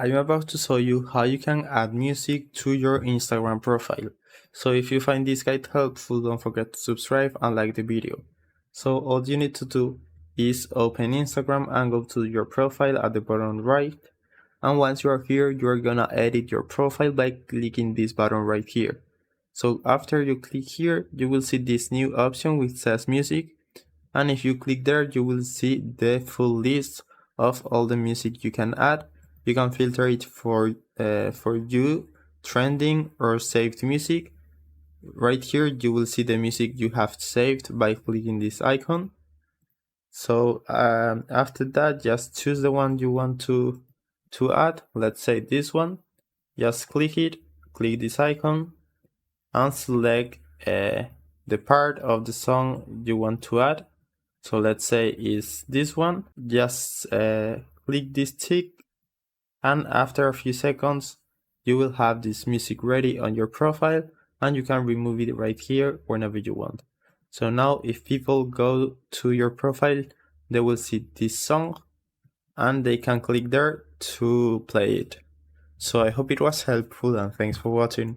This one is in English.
I'm about to show you how you can add music to your Instagram profile. So if you find this guide helpful, don't forget to subscribe and like the video. So all you need to do is open Instagram and go to your profile at the bottom right. And once you are here, you are gonna edit your profile by clicking this button right here. So after you click here, you will see this new option which says music. And if you click there, you will see the full list of all the music you can add. You can filter it for you, trending or saved music. Right here, you will see the music you have saved by clicking this icon. So after that, just choose the one you want to add. Let's say this one. Just click it, click this icon, and select the part of the song you want to add. So let's say is this one. Just click this tick, and after a few seconds you will have this music ready on your profile, and you can remove it right here whenever you want. So now if people go to your profile, they will see this song and they can click there to play it. So I hope it was helpful, and thanks for watching.